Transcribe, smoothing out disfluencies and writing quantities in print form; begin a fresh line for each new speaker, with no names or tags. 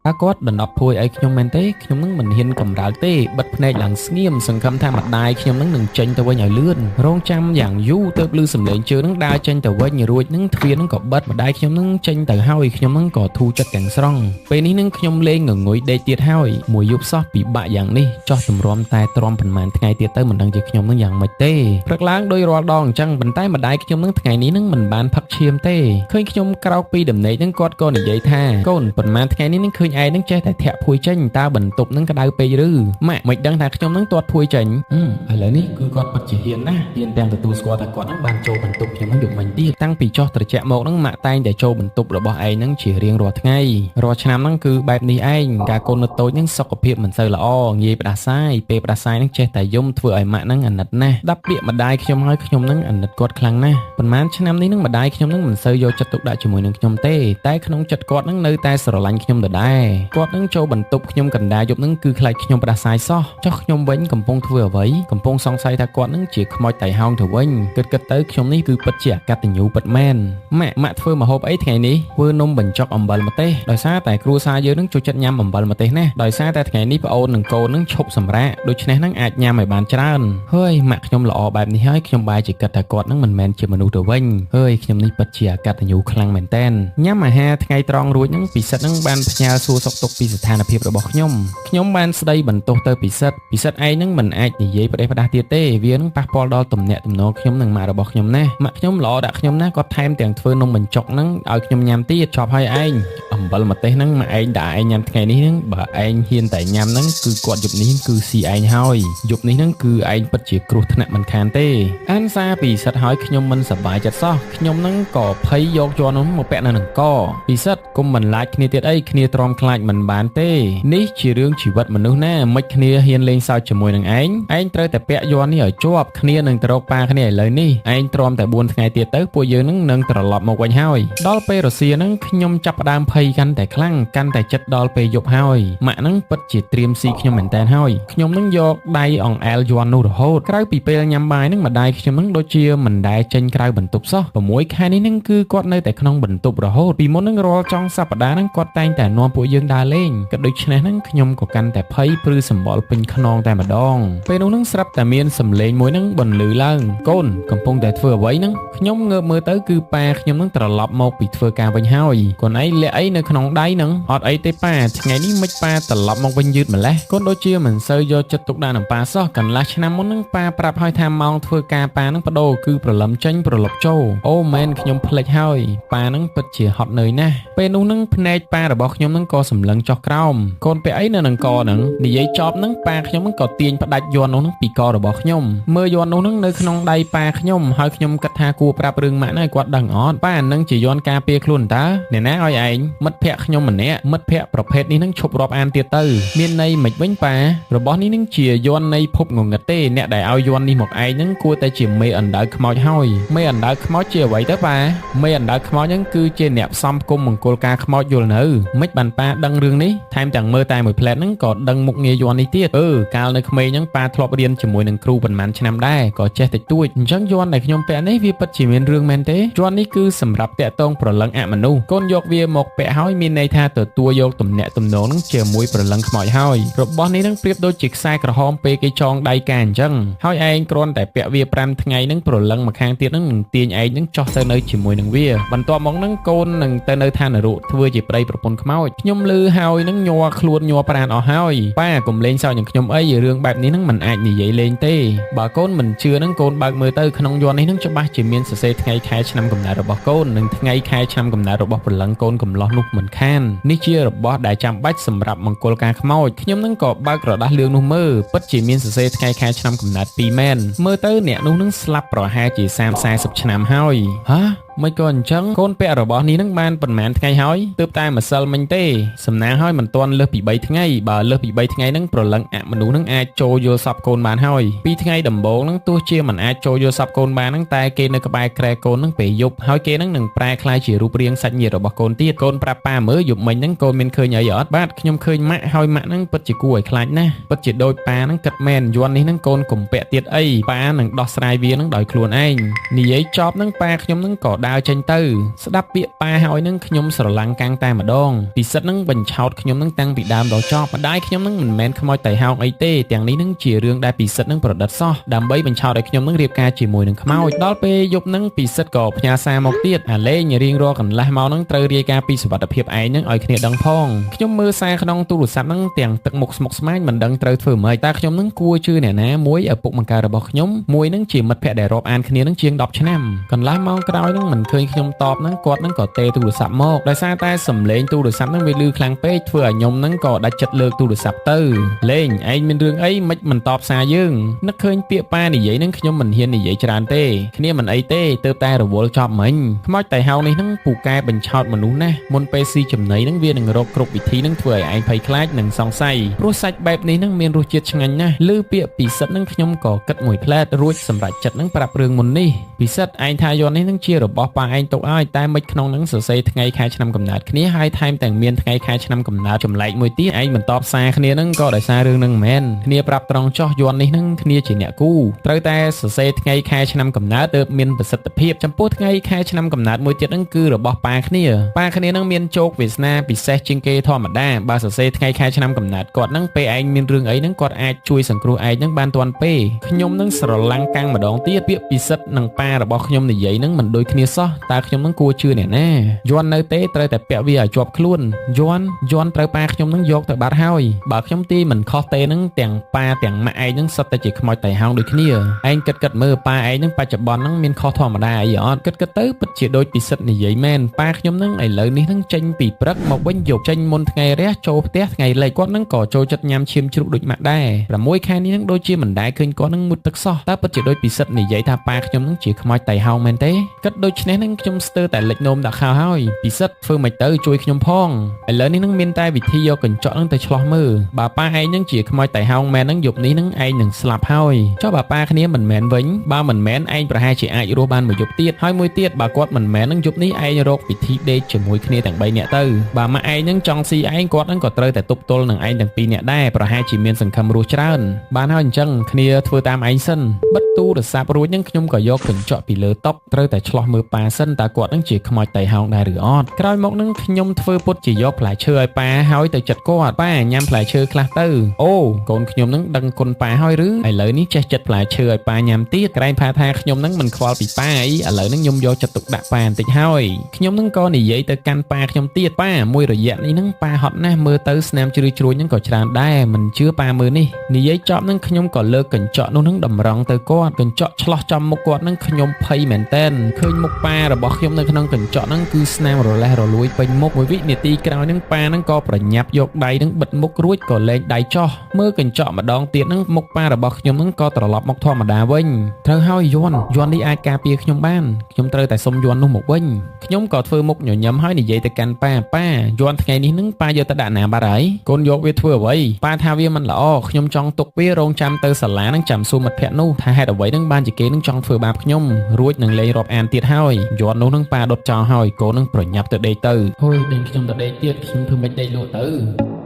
តាគាត់ដណ្ដប់ភួយអីខ្ញុំមែនទេខ្ញុំនឹងមិនហ៊ានកំរើកទេបិទភ្នែកឡើងស្ងៀមសង្ឃឹមថាម្ដាយខ្ញុំនឹងចេញទៅវិញឲ្យលឿនរងចាំយ៉ាងយូរទើបឮសំឡេងជើងនឹងដើរចេញទៅវិញរួចនឹងទ្វារនឹងក៏បិទម្ដាយខ្ញុំនឹងចេញទៅហើយខ្ញុំនឹងក៏ធូរចិត្តទាំងស្រុងពេលនេះនឹងខ្ញុំលេងងងុយដេកទៀតហើយមួយយប់សោះពិបាកយ៉ាងនេះចោះទម្រាំតែទ្រាំប៉ុន្មានថ្ងៃទៀតទៅមិនដឹងជាខ្ញុំនឹងយ៉ាងម៉េចទេព្រឹកឡើងដោយរាល់ដងអញ្ចឹងប៉ុន្តែម្ដាយខ្ញុំនឹងថ្ងៃនេះនឹងមិនបានផឹកឈាមទេឃើញខ្ញុំក្រោកពីដំណេកនឹងគាត់ក៏និយាយថាកូនប៉ុន្មានថ្ងៃនេះនឹងឃើញឯងនឹងចេះតែធាក់ភួយចេញតើបន្ទប់នឹងក្តៅពេកឬម៉ាក់មិនដឹងថាខ្ញុំនឹងទាត់ភួយចេញឥឡូវនេះគឺគាត់ពិតជាហ៊ានណាស់ហ៊ានទាំងទទួលស្គាល់ថាគាត់នឹងបានចូលបន្ទប់ខ្ញុំនឹងយកមិញទៀតតាំងពីចោះត្រជាក់មកនឹងម៉ាក់តែងតែចូលបន្ទប់របស់ឯងនឹងជារៀងរាល់ថ្ងៃរាល់ឆ្នាំនឹងគឺបែបនេះឯងការកូននៅតូចនឹងសុខភាពមិនសូវល្អងាយផ្ដាសាយពេលផ្ដាសាយនឹងចេះតែយំធ្វើឲ្យម៉ាក់នឹងអាណិតណាស់ដាប់ពាក្យម្ដាយខ្ញុំហើយខ្ញុំនឹងអាណិតគាត់ខ្លាំងណាស់ប៉ុន្មានឆ្នាំនេះនឹងម្ដាយខ្ញុំនឹងមិនសូវយកចិត្តទុកដាក់ជាមួយនឹងខ្ញុំទេតែក្នុងចិត្តគាត់នឹងនៅតែស្រឡាញ់ខ្ញុំដដែលគាត់នឹងចូលបន្ទប់ខ្ញុំកណ្ដាលយប់នឹងគឺខ្លាចខ្ញុំផ្ដាសាយសោះចុះខ្ញុំវិញកំពុងធ្វើអ្វីកំពុងសង្ស័យថាគាត់នឹងជាខ្មោចតៃហោងទៅវិញគិតទៅខ្ញុំនេះគឺពិតជាអកតញ្ញូពិតមែនម៉ាក់ធ្វើម្ហូបអីថ្ងៃនេះធ្វើនំបញ្ចុកអំបិលម្ទេសដោយសារតែគ្រួសារយើងនឹងចូលចិត្តញ៉ាំអំបិលម្ទេសណាស់ដោយសារតែថ្ងៃនេះប្អូននិងកូននឹងឈប់សម្រាកដូច្នេះនឹងអាចញ៉ាំឲ្យបានច្រើនហើយម៉ាក់ខ្ញុំល្អបែបនេះហើយខ្ញុំបែរជាគិតថាគាត់នឹងមិនមែនជាមនុស្សទៅវិញហើយខ្ញុំនេះពិតជាអកតញ្ញូខ្លាំងមែនតើញ៉ាំអាហារថ្ងៃត្រង់រួចនឹងពិសិដ្ឋនឹងបានផ្ញើសួរសុខទុក្ខពីស្ថានភាពរបស់ខ្ញុំបានស្ដីបន្ទោសទៅពិសិដ្ឋឯងនឹងមិនអាចនិយាយផ្ដេសផ្ដាស់ទៀតទេវានឹងប៉ះពាល់ដល់ទំនាក់ទំនងខ្ញុំនិងម៉ាក់របស់ខ្ញុំណាម៉ាក់ខ្ញុំល្អដាក់ខ្ញុំណាគាត់ថែមទាំងធ្វើនំបញ្ចុកនឹងឲ្យខ្ញុំញ៉ាំទៀតចប់ហើយឯងអំបិលម្ទេសនឹងម៉ាក់ឯងដាក់ឯងញ៉ាំថ្ងៃនេះនឹងបើឯងហ៊ានតែញ៉ាំនឹងគឺគាត់យប់នេះគឺស៊ីឯងហើយយប់នេះនឹងគឺឯងពិតជាគ្រោះថ្នាក់មិនខានទេអានសារពីសិទ្ធហើយខ្ញុំមិនសប្បាយចិត្តសោះខ្ញុំនឹងក៏ភ័យយកជ័រនោះមកពាក់នៅនឹងកពីសិទ្ធគុំមិនឡាចគ្នាទៀតអីគ្នាទ្រាំខ្លាចមិនបានទេនេះជារឿងជីវិតមនុស្សណាមិនគ្នាហ៊ានលេងសើចជាមួយនឹងឯងត្រូវតែពាក់យ័រនេះឲ្យជាប់គ្នានឹងទៅរកប៉ាគ្នាឥឡូវនេះឯងទ្រាំតែ4ថ្ងៃទៀតទៅពួកយើងនឹងត្រឡប់មកវិញហើយដល់ពេលរសៀលនឹងខ្ញុំចាប់ផ្ដើមភ័យកាន់តែខ្លាំងកាន់តែចិត្តដល់ពេលយប់ហើយម៉ាក់នឹងពិតជាត្រៀមស៊ីខ្ញុំមែនតើហើយខ្ញុំនឹងយកដៃអង្អែលយ័រនោះរហូតក្រៅពីពេលញ៉ាំបាយនឹងម្ដាយខ្ញុំនឹងដូចជាមិនដែលចេញក្រៅបន្ទប់សោះ6ខែនេះនឹងគឺគាត់នៅតែក្នុងបន្ទប់រហូតពីមុននឹងរាល់ចុងសប្ដាហ៍នឹងគាត់តែងតែនាំពួកយើងដើរលេងក៏ដូច្នេះនឹងខ្ញុំក៏កាន់តែភ័យព្រឺសម្បល់ពេញខ្នងតែម្ដងពេលនោះនឹងស្រាប់តែមានសំឡេងមួយនឹងបន្លឺឡើងកូនកំពុងតែធ្វើអ្វីនឹងខ្ញុំងើបមើលទៅគឺប៉ាខ្ញុំនឹងត្រឡប់មកពីធ្វើការវិញហើយកូនឯងលាក់អីនៅក្នុងដៃនឹងអត់អីទេប៉ាថ្ងៃនេះមិនប៉ាត្រឡប់មកវិញយឺតម្លេះកូនដូចជាមិនសូវយកចិត្តទុកដាក់នឹងប៉ាសោះកន្លះឆ្នាំមុននឹងប៉ាប្រាប់ឲ្យថាម៉ោងធ្វើការប៉ានឹងបដូរគឺព្រលឹមចេញព្រលប់ចូលអូមែនខ្ញុំភ្លេចហើយប៉ានឹងពិតជាហត់នឿយណាស់ពេលនោះនឹងភ្នែកប៉ារបស់ខ្ញុំនឹងក៏សម្លឹងចុះក្រោមកូនពាក់អីនៅនឹងកនឹងនិយាយចប់នឹងប៉ាខ្ញុំនឹងក៏ទាញផ្ដាច់យ័រនោះនឹងពីករបស់ខ្ញុំមើលយ័រនោះនឹងនៅក្នុងដៃប៉ាខ្ញុំហើយខ្ញុំគិតថាគួរប្រាប់រឿងម៉ាក់ណាឲ្យគាត់ដឹងអត់ប៉ានឹងជាយ័រការពារខ្លួនតើអ្នកណាឲ្យឯងមិត្តភ័ក្ដិខ្ញុំម្នាក់មិត្តភ័ក្ដិប្រភេទនេះនឹងឈប់រាប់អានទៀតទៅមានន័យមិនវិញប៉ារបស់នេះនឹងជាយ័រនៃភពងងឹតទេអ្នកដែលឲ្យយ័រនេះមកឯងនឹងគួរតែជាមេអណ្ដើកខ្មោចហើយមេអណ្ដើកខ្មោចជាអ្វីទៅប៉ាមេអណ្ដើកខ្មោចនឹងគឺជាអ្នកផ្សំគុំមង្គលការខ្មោចយល់នៅមិនបានប៉ាដឹងរឿងនេះថែមទាំងមើលតែមួយផ្លែតនឹងក៏ដឹងមុខងារយ័រនេះទៀតកាលនៅក្មេងហ្នឹងប៉ាធ្លាប់រៀនជាមួយនឹងគ្រូប៉ុន្មានឆ្នាំដែរក៏ចេះតិចតួចអញ្ចឹងយ័រដែលខ្ញុំពាក់នេះវាពិតជាមានរឿងមែនទេយ័រនេះគឺសម្រាប់តាក់ទងប្រលឹងអមនុស្សកូនយកវាមកពាក់ហើយមានន័យថាទទួលយកទំនាក់ទំនងនឹងជាមួយប្រលឹងខ្មោចហើយរបស់នេះនឹងប្រៀបដូចជាខ្សែក្រហមពេលគេចងដៃកាអញ្ចឹងហើយឯងគ្រាន់តែពាក់វា5ថ្ងៃនឹងប្រលឹងម្ខាងទៀតនឹងទាញឯងនឹងចោះទៅនៅជាមួយនឹងវាបន្ទាប់មកនឹងកូននឹងទៅនៅឋាននរកធ្វើជាប្តីប្រពន្ធខ្មោចខ្ញុំលឺហើយនឹងញ័រខ្លួនញ័រប្រាណអស់ហើយប៉ាកុំលេងសើចនឹងខ្ញុំអីរឿងបែបនេះនឹងមិនអាចនិយាយលេងទេបើកូនមិនជឿនឹងកូនបើកមើលទៅក្នុងយ័រនេះនឹងច្បាស់ជាមានសរសេរថ្ងៃខែឆ្នាំកំណើតរបស់កូននិងថ្ងៃខែឆ្នាំកំណើតរបស់ព្រលឹងកូនកំឡោះនោះមិនខាននេះជារបស់ដែលចាំបាច់សម្រាប់មង្គលការខ្មោចខ្ញុំនឹងក៏បើកក្រដាស់លឿងនោះមើលពិតជាមានសរសេរថ្ងៃខែឆ្នាំកំណើត2មែនមើលទៅអ្នកនោះនឹងស្លាប់ប្រហែលជា30-40ឆ្នាំហើយមិនក៏អញ្ចឹងកូនពាក់របស់នេះនឹងបានប៉ុន្មានថ្ងៃហើយទើបតែម្សិលមិញទេសំណាងហើយមិនទាន់លើសពី3ថ្ងៃបើលើសពី3ថ្ងៃនឹងប្រលឹងអមនុស្សនឹងអាចចូលយល់សពកូនបានហើយ2ថ្ងៃដំបូងនឹងទោះជាមិនអាចចូលយល់សពកូនបាននឹងតែគេនៅក្បែរក្រែកូននឹងពេលយប់ហើយគេនឹងប្រែក្លាយជារូបរាងសាច់ញាតិរបស់កូនទៀតកូនប្រាប់ប៉ាមើលយប់មិញនឹងកូនមានឃើញអីអត់បាទខ្ញុំឃើញម៉ាក់ហើយម៉ាក់នឹងពិតជាគួរឲ្យខ្លាចណាស់ពិតជាដូចប៉ានឹងគិតមែនយ័ន្តនេះនឹងកូនកុំពាក់ទៀតអីប៉ានឹងដោះស្រាយវានឹងដោយខ្លួនឯងនិយាយចប់នឹងប៉ាខ្ញុំនឹងក៏ ដើរចេញទៅស្ដាប់ពាក្យប៉ាហើយនឹងខ្ញុំស្រឡាំងកាំងតែម្ដងពិសិដ្ឋនឹងបញ្ឆោតខ្ញុំនឹងតាំងពីដើមដល់ចប់ម្ដាយខ្ញុំនឹងមិនមែនខ្មោចតៃហោងអីទេទាំងនេះនឹងជារឿងដែលពិសិដ្ឋនឹងប្រឌិតសោះដើម្បីបញ្ឆោតឲ្យខ្ញុំនឹងរៀបការជាមួយនឹងខ្មោចដល់ពេលយប់នឹងពិសិដ្ឋក៏ផ្ញើសារមកទៀតអាលេងរៀងរាល់កន្លះម៉ោងនឹងត្រូវរាយការណ៍ពីសុវត្ថិភាពឯងនឹងឲ្យគ្នាដឹងផងខ្ញុំមើលសារក្នុងទូរស័ព្ទនឹងទាំងទឹកមុខស្មុគស្មាញមិនដឹងត្រូវធ្វើម៉េចតើខ្ញុំនឹងគួរជឿអ្នកណាមួយឪពុកម្កាយរបស់ខ្ញុំមួយនឹងជាមិត្តភក្តិដែលរាប់អានគ្នានឹងជាង10ឆ្នាំកន្លះម៉ោងក្រោយនឹងមិនឃើញខ្ញុំតបនឹងគាត់នឹងក៏ទេទូរស័ព្ទមកដោយសារតែសំឡេងទូរស័ព្ទនឹងវាលឺខ្លាំងពេកធ្វើឲ្យខ្ញុំនឹងក៏ដាច់ចិត្តលើកទូរស័ព្ទទៅលេងឯងមានរឿងអីមិនតបសារយើងនឹកឃើញពាក្យប៉ានិយាយនឹងខ្ញុំមិនហ៊ាននិយាយច្រើនទេគ្នាមិនអីទេទើបតែរវល់ចប់មិញខ្មោចតៃហោងនេះនឹងពូកែបញ្ឆោតមនុស្សណាស់មុនពេលស៊ីចំណីនឹងវានឹងរកគ្រប់វិធីនឹងធ្វើឲ្យឯងភ័យខ្លាចនិងសង្ស័យព្រោះសាច់បែបនេះនឹងមានរសជាតិឆ្ងាញ់ណាស់ឮពាក្យពិសិដ្ឋនឹងខ្ញុំក៏គិតមួយផ្លែតរួចសម្រាប់ចិត្តនឹងប្រាប់រឿងមុននេះពិសិដ្ឋឯងថាយន្តនេះនឹងជារបស់ប៉ាឯងទុកឲ្យតែមិនក្នុងនឹងសរសេរថ្ងៃខែឆ្នាំកំណើតគ្នាហើយថែមទាំងមានថ្ងៃខែឆ្នាំកំណើតចម្លែកមួយទៀតឯងមិនតបសារគ្នានឹងក៏ដោយសាររឿងនឹងមែនគ្នាប្រាប់ត្រង់ចោះយន្តនេះនឹងគ្នាជាអ្នកគូត្រូវតែសរសេរថ្ងៃខែឆ្នាំកំណើតទើបមានប្រសិទ្ធភាពចំពោះថ្ងៃខែឆ្នាំកំណើតមួយទៀតនឹងគឺរបស់ប៉ាគ្នានឹងមានជោគវាសនាពិសេសជាងគេធម្មតាបើសរសេរថ្ងៃខែឆ្នាំកំណើតគាត់នឹងពេលឯងមានរឿងអីនឹងគាត់អាចជួយសង្គ្រោះឯងនឹងបានទាន់ពេលខ្ញុំនឹងស្រឡាំងកាំងម្ដងទៀតពាក្យពិសិដ្ឋនិងប៉ារបស់ខ្ញុំនិយាយនឹងមិនដូចគ្នាសោះតើខ្ញុំនឹងគួរជឿអ្នកណាយន់នៅទេត្រូវតែពាក់វាឲ្យជាប់ខ្លួនយន់ត្រូវប៉ាខ្ញុំនឹងយកទៅបាត់ហើយបើខ្ញុំទីមិនខុសទេនឹងទាំងប៉ាទាំងម៉ាក់ឯងនឹងសុទ្ធតែជាខ្មោចតៃហោងដូចគ្នាឯងគិតមើលប៉ាឯងនឹងបច្ចុប្បន្ននឹងមានខុសធម្មតាអីអត់គិតទៅពិតជាដូចពិសិដ្ឋនិយាយមែនប៉ាខ្ញុំនឹងឥឡូវនេះនឹងចេញពីព្រឹកមកវិញយប់ចេញមុនថ្ងៃរះចូលផ្ទះថ្ងៃលិចគាត់នឹងក៏ចូលចិត្តញ៉ាំឈាមជ្រូកដូចម៉ាក់ដែរ6ខែនេះនឹងដូចជាមិនដែលឃើញគាត់នឹងមុតទឹកសោះតើពិតជាដូចពិសិដ្ឋនិយាយថាប៉ាខ្ញុំនឹងជាខ្មោចតៃហោងមែនទេគិតដូច្នេះនឹងខ្ញុំស្ទើរតែលិចនោមដាក់ខោហើយពិសិដ្ឋធ្វើមិនទៅជួយខ្ញុំផងឥឡូវនេះនឹងមានតែវិធីយកកញ្ចក់នឹងទៅឆ្លោះមើលបើប៉ាឯងនឹងជាខ្មោចតៃហោងមែននឹងយប់នេះនឹងឯងនឹងស្លាប់ហើយចុះបើប៉ាគ្នាមិនមែនវិញបើមិនមែនឯងប្រហែលជាអាចរស់បានមួយយប់ទៀតហើយមួយទៀតបើគាត់មិនមែននឹងយប់នេះឯងរកវិធីដេកជាមួយគ្នាទាំង3នាក់ទៅបើម៉ាក់ឯងនឹងចង់ស៊ីឯងគាត់នឹងក៏ត្រូវតែទប់ទល់នឹងឯងទាំង2នាក់ដែរប្រហែលជាមានសង្ឃឹមរស់ច្រើនបានហើយអញ្ចឹងគ្នាធ្វើតាមឯងសិនបិទទូរស័ព្ទរួចនឹងខ្ញុំក៏យកកញ្ចក់ពីលើតុត្រូវតែឆ្លោះមើលប៉ាសិនតើគាត់នឹងជាខ្មោចតៃហោងដែរឬអត់ក្រោយមកនឹងខ្ញុំធ្វើពុតជាយកផ្លែឈើឲ្យប៉ាហើយទៅចិត្តគាត់ប៉ាញ៉ាំផ្លែឈើខ្លះទៅអូកូនខ្ញុំនឹងដឹងគុណប៉ាហើយឬឥឡូវនេះចេះចិត្តផ្លែឈើឲ្យប៉ាញ៉ាំទៀតក្រែងថាខ្ញុំនឹងមិនខ្វល់ពីប៉ាអីឥឡូវនឹងខ្ញុំយកចិត្តទុកដាក់ប៉ាបន្តិចហើយខ្ញុំនឹងក៏និយាយទៅកាន់ប៉ាខ្ញុំទៀតប៉ាមួយរយៈនេះនឹងប៉ាហត់ណាស់មើលទៅស្នាមជ្រួញនឹងក៏ច្រើនដែរមិនជឿប៉ាមើលនេះនិយាយចប់នឹងខ្ញុំក៏លើកកញ្ចក់នោះនឹងតម្រង់ទៅគាត់កញ្ចក់ឆ្លោះចំមុខគាត់នឹងខ្ញុំភ័យមែនតែនឃើញមុខប៉ារបស់ខ្ញុំនៅក្នុងកញ្ចក់នឹងគឺស្នាមរលេះរលួយពេញមុខមួយវិនាទីក្រោយនឹងប៉ានឹងក៏ប្រញាប់យកដៃនឹងបិទមុខរួចក៏លែងដៃចោះមើលកញ្ចក់ម្ដងទៀតនឹងមុខប៉ារបស់ខ្ញុំនឹងក៏ត្រឡប់មកធម្មតាវិញត្រូវហើយយន់នេះអាចការពារខ្ញុំបានខ្ញុំត្រូវតែសុំយន់នោះមកវិញខ្ញុំក៏ធ្វើមុខញញឹមហើយនិយាយទៅកាន់ប៉ាយន់ថ្ងៃនេះនឹងប៉ាយកទៅដាក់ណាបាត់ហើយកូនយកវាធ្វើអ្វីប៉ាថាវាមិនល្អខ្ញុំចង់ទុកវារងចាំទៅសាលានឹងចាំសួរមិត្តភក្តិនោះថាហេតុអ្វីនឹងបានជាគេនឹងចង់ធ្វើបាបខ្ញុំរួចនឹងលេងរាប់អានទៀតហើយយន់នោះនឹងប៉ាដុតចោលហើយកូននឹងប្រញាប់ទៅដេកទៅហូយដេញខ្ញុំទៅដេកទៀតខ្ញុំធ្វើមិនដេកលក់ទៅ